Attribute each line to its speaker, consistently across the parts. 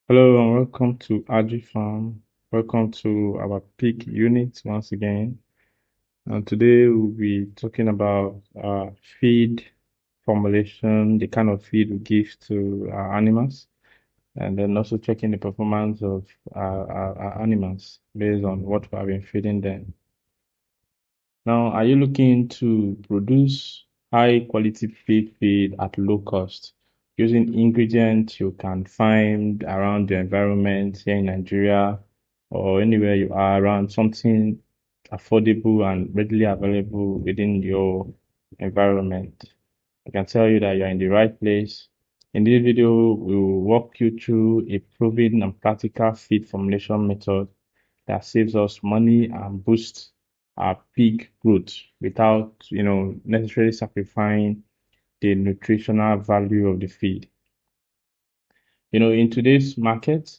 Speaker 1: Hello and welcome to Aji Farm. Welcome to our pig unit once again. And today we'll be talking about feed formulation, the kind of feed we give to our animals, and then also checking the performance of our animals based on what we have been feeding them. Now, are you looking to produce high quality pig feed at low cost using ingredients you can find around your environment here in Nigeria or anywhere you are around something affordable and readily available within your environment? I can tell you that you're in the right place. In this video, we will walk you through a proven and practical feed formulation method that saves us money and boosts our pig growth without, necessarily sacrificing the nutritional value of the feed. In today's market,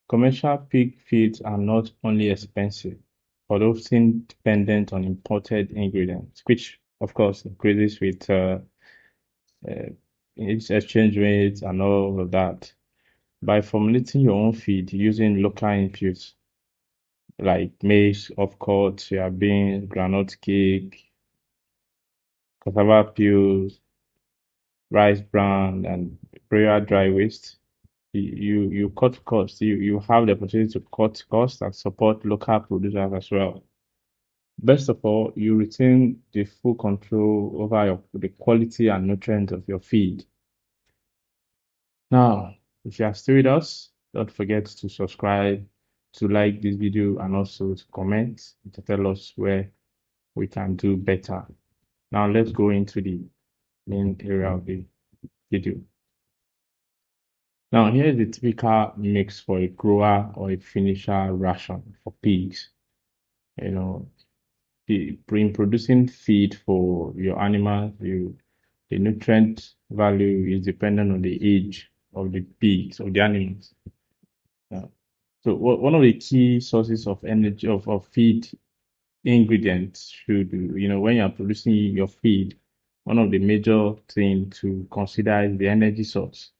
Speaker 1: commercial pig feeds are not only expensive, but often dependent on imported ingredients, which of course increases with uh, its exchange rates and all of that. By formulating your own feed using local inputs like maize, of course, soybean, groundnut cake, cassava peels, rice bran, and prayer dry waste. You cut costs. You have the opportunity to cut costs and support local producers as well. Best of all, you retain the full control over the quality and nutrients of your feed. Now, if you are still with us, don't forget to subscribe, to like this video, and also to comment to tell us where we can do better. Now let's go into the main area of the video. Now here is the typical mix for a grower or a finisher ration for pigs. You know, in producing feed for your animals, the nutrient value is dependent on the age of the pigs or the animals. Yeah. So one of the key sources of energy of feed ingredients should, when you're producing your feed, one of the major things to consider is the energy source.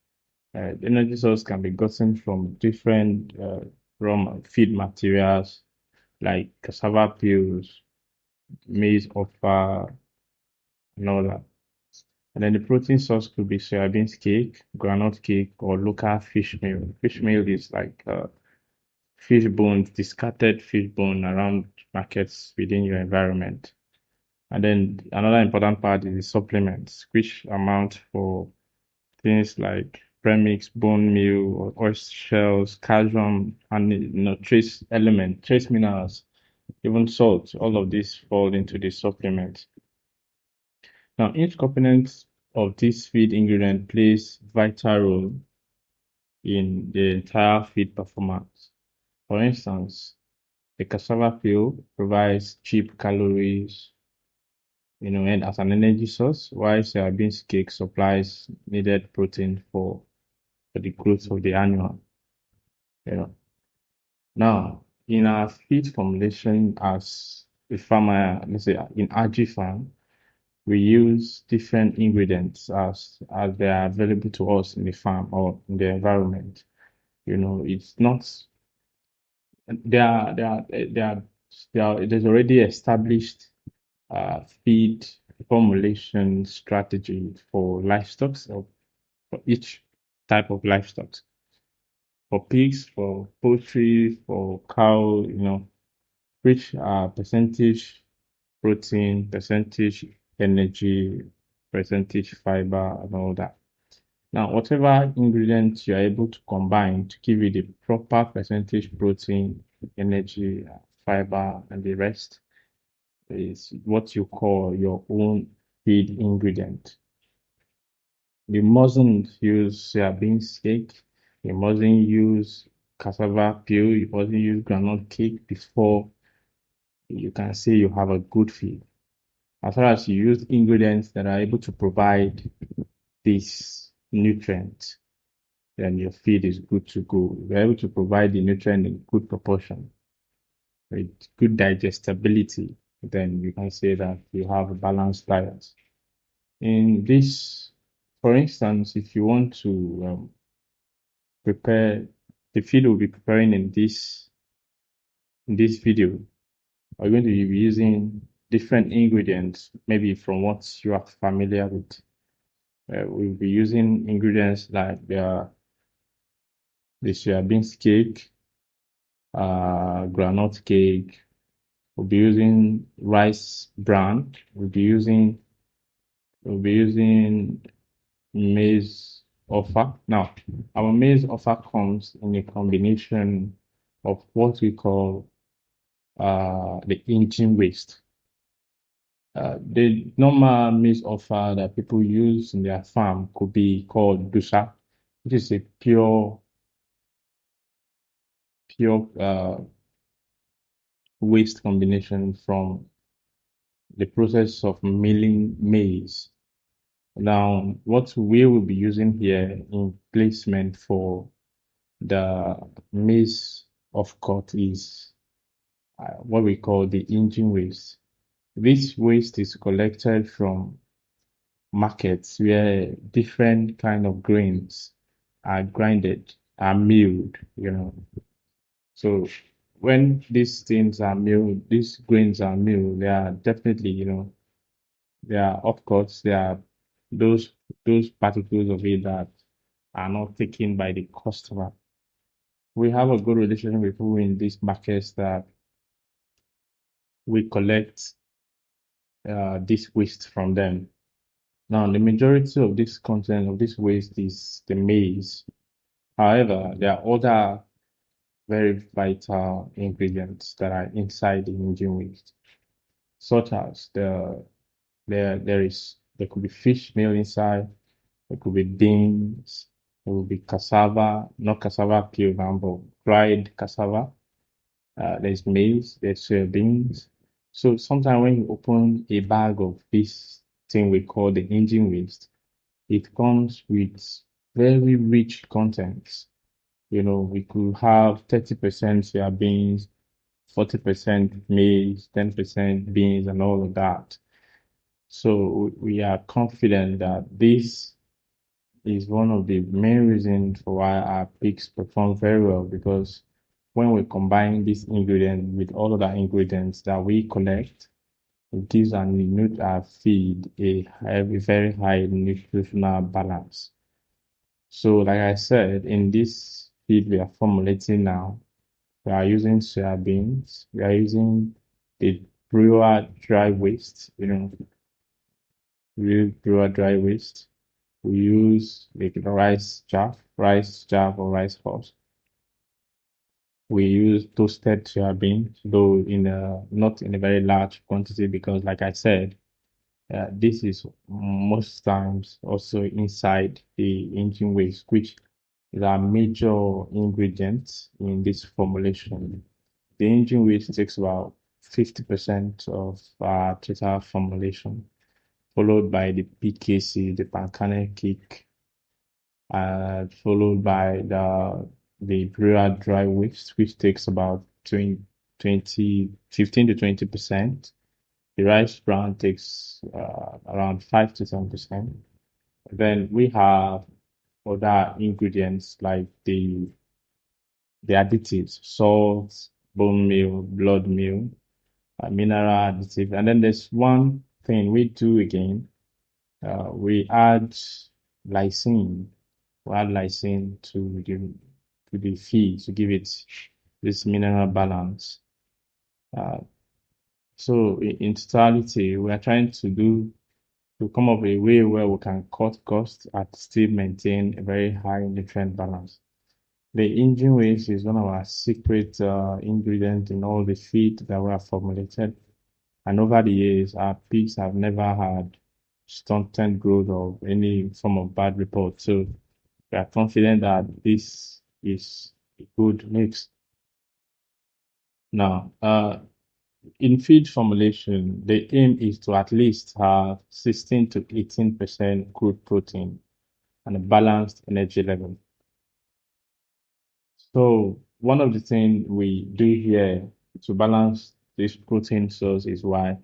Speaker 1: The energy source can be gotten from different raw feed materials like cassava peels, maize offer, and all that. And then the protein source could be soybean cake, groundnut cake, or local fish meal. Fish meal is like fish bones, discarded fish bone around markets within your environment. And then another important part is the supplements, which amount for things like premix, bone meal, or oyster shells, calcium, and trace element, trace minerals, even salt. All of these fall into the supplement. Now, each component of this feed ingredient plays vital role in the entire feed performance. For instance, the cassava peel provides cheap calories, and as an energy source, while soybean cake supplies needed protein for the growth of the animal. You know. Now, in our feed formulation as a farmer, let's say in Aji Farm, we use different ingredients as they are available to us in the farm or in the environment. It's not there are there are there are there's already established feed formulation strategy for livestock, so for each type of livestock. For pigs, for poultry, for cow, which are percentage protein, percentage energy, percentage fiber, and all that. Now, whatever ingredients you are able to combine to give you the proper percentage protein, energy, fiber, and the rest is what you call your own feed ingredient. You mustn't use soybean cake. You mustn't use cassava peel. You mustn't use groundnut cake before you can say you have a good feed. As far as you use ingredients that are able to provide these nutrients, then your feed is good to go. If you're able to provide the nutrient in good proportion with good digestibility, then you can say that you have a balanced diet. In this, for instance, if you want to prepare the feed we'll be preparing in this video, we're going to be using different ingredients, maybe from what you are familiar with. We'll be using ingredients like the soybean cake, groundnut cake. We'll be using rice bran. We'll be using maize offer. Now, our maize offer comes in a combination of what we call the engine waste. The normal maize offer that people use in their farm could be called dusa, which is a pure waste combination from the process of milling maize. Now, what we will be using here in placement for the maize of cut is what we call the engine waste. This waste is collected from markets where different kind of grains are grinded, are milled, So when these things are milled, these grains are milled, they are definitely, they are, of course, they are those those particles of it that are not taken by the customer. We have a good relationship with people in these markets that we collect this waste from them. Now, the majority of this content of this waste is the maize. However, there are other very vital ingredients that are inside the engine waste, such as there could be fish meal inside, there could be beans, there will be cassava, not cassava pure, but dried cassava. There's maize, there's soybeans. So sometimes when you open a bag of this thing we call the engine waste, it comes with very rich contents. We could have 30% soybeans, 40% maize, 10% beans, and all of that. So we are confident that this is one of the main reasons for why our pigs perform very well, because when we combine this ingredient with all other ingredients that we collect, it gives our feed a very high nutritional balance. So, like I said, in this feed we are formulating now, we are using soybeans, we are using the brewer dry waste, real brewer dry waste. We use like rice chaff or rice husk. We use toasted soybean, though not in a very large quantity, because, like I said, this is most times also inside the engine waste, which is our major ingredient in this formulation. The engine waste takes about 50% of our total formulation, followed by the PKC, the pancake cake, followed by the brewer dry waste, which takes about 15 to 20%. The rice bran takes around 5 to 10%. Then we have other ingredients like the additives, salt, bone meal, blood meal, mineral additive. And then there's one thing we do again. We add lysine. We add lysine to the feed to give it this mineral balance. So in totality, we are trying to come up with a way where we can cut costs and still maintain a very high nutrient balance. The engine waste is one of our secret ingredients in all the feed that we have formulated. And over the years, our pigs have never had stunted growth or any form of bad report. So we are confident that this is a good mix. Now, in feed formulation, the aim is to at least have 16 to 18% crude protein and a balanced energy level. So one of the things we do here to balance this protein source is why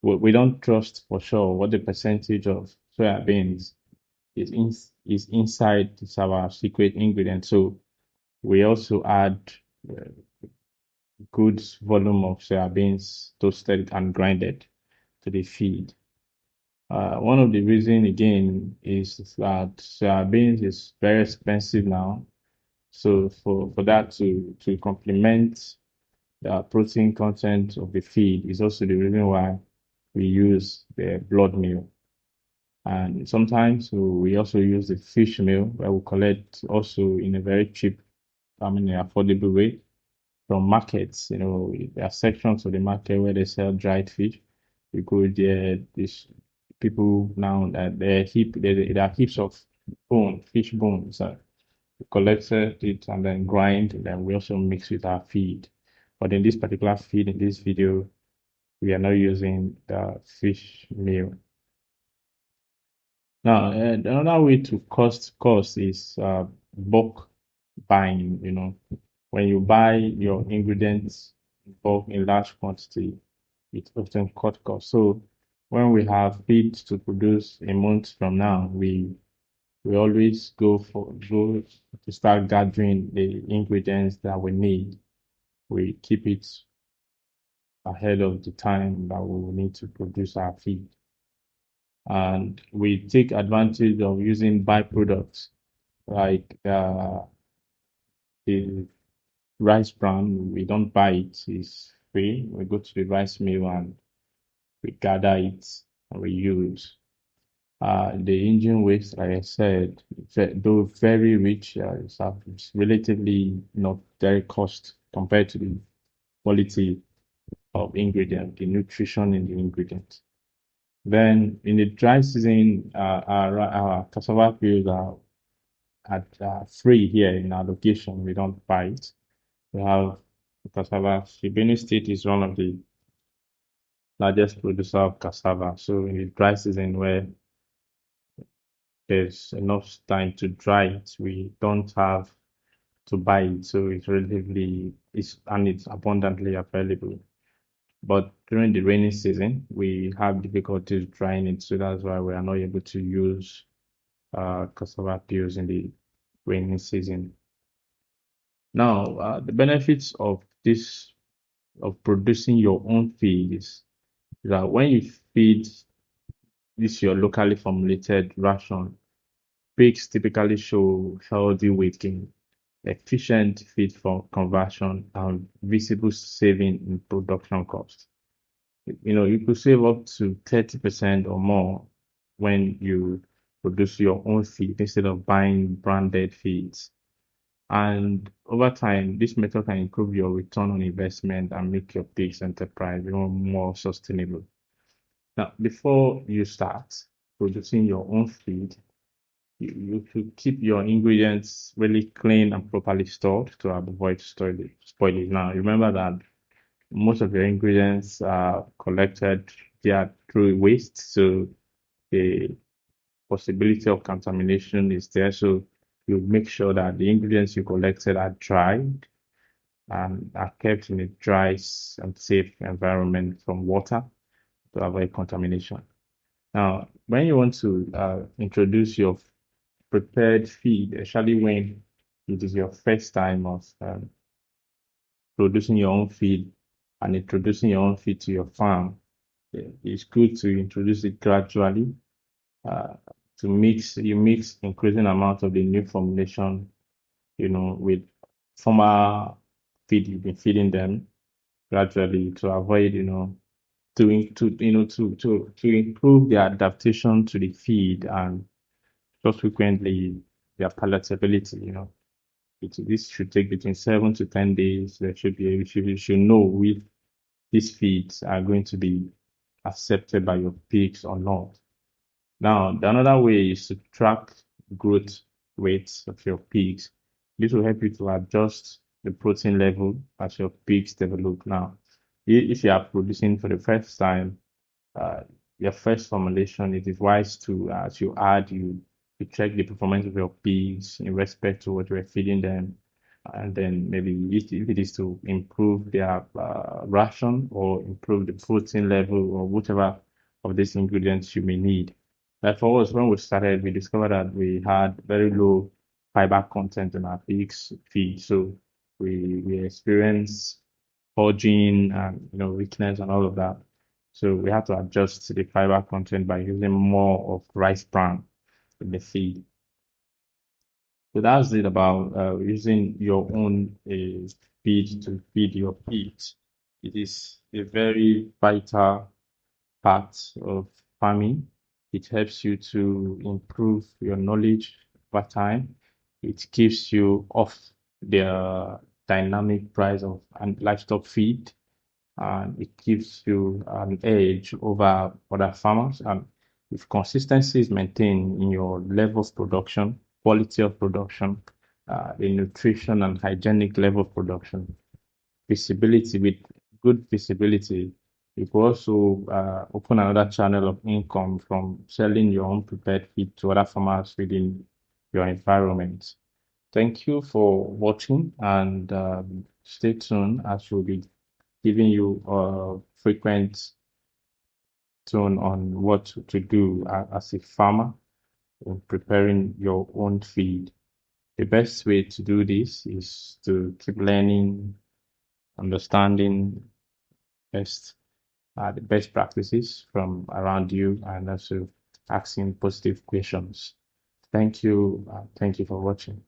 Speaker 1: we don't trust for sure what the percentage of soybeans is inside this our secret ingredient. So We also add uh, good volume of soybeans toasted and grinded to the feed. One of the reason again is that soybeans is very expensive now. So for that to complement the protein content of the feed is also the reason why we use the blood meal. And sometimes we also use the fish meal where we collect also in a very cheap, affordable way from markets. There are sections of the market where they sell dried fish. You go there, these people now that there are heaps of fish bones. We collected it and then grind, and then we also mix with our feed. But in this particular feed, in this video, we are not using the fish meal. Now, another way to cost is bulk buying. When you buy your ingredients in bulk in large quantity, it often cut costs. So when we have feed to produce a month from now, we always go to start gathering the ingredients that we need. We keep it ahead of the time that we will need to produce our feed. And we take advantage of using byproducts like the rice bran. We don't buy it, it's free. We go to the rice mill and we gather it and we use. The engine waste, like I said, though very rich, it's relatively not very cost compared to the quality of ingredient, the nutrition in the ingredient. Then in the dry season, our cassava fields are free here in our location. We don't buy it. We have cassava. Benue State is one of the largest producer of cassava. So in the dry season where there's enough time to dry it, we don't have to buy it. So it's abundantly available. But during the rainy season, we have difficulties drying it. So that's why we are not able to use cassava peels in the rainy season. Now, the benefits of this of producing your own feed is that when you feed this your locally formulated ration, pigs typically show healthy weight gain, efficient feed for conversion, and visible saving in production cost. You could save up to 30% or more when you produce your own feed instead of buying branded feeds. And over time, this method can improve your return on investment and make your pigs enterprise even more sustainable. Now, before you start producing your own feed, you should keep your ingredients really clean and properly stored to avoid spoilage. Now, remember that most of your ingredients are collected through waste, so the possibility of contamination is there. So you make sure that the ingredients you collected are dried and are kept in a dry and safe environment from water to avoid contamination. Now, when you want to introduce your prepared feed, especially when it is your first time of producing your own feed and introducing your own feed to your farm, it's good to introduce it gradually. Uh, you mix increasing amount of the new formulation, with former feed you've been feeding them gradually to avoid, to improve their adaptation to the feed and subsequently their palatability. This should take between 7 to 10 days. There should be you should know if these feeds are going to be accepted by your pigs or not. Now, another way is to track growth rates of your pigs. This will help you to adjust the protein level as your pigs develop. Now, if you are producing for the first time, uh, your first formulation, it is wise to, as you add, you check the performance of your pigs in respect to what you are feeding them, and then maybe if it is to improve their ration or improve the protein level or whatever of these ingredients you may need. Like for us, when we started, we discovered that we had very low fiber content in our pig's feed. So we experience purging and weakness and all of that. So we have to adjust the fiber content by using more of rice bran in the feed. So that's it about using your own feed to feed your pigs. It is a very vital part of farming. It helps you to improve your knowledge over time. It keeps you off the dynamic price of livestock feed, and it gives you an edge over other farmers. And if consistency is maintained in your level of production, quality of production, the nutrition and hygienic level of production, visibility with good visibility, you could also open another channel of income from selling your own prepared feed to other farmers within your environment. Thank you for watching, and stay tuned as we'll be giving you a frequent tone on what to do as a farmer in preparing your own feed. The best way to do this is to keep learning, understanding best the best practices from around you, and also asking positive questions. Thank you. Thank you for watching.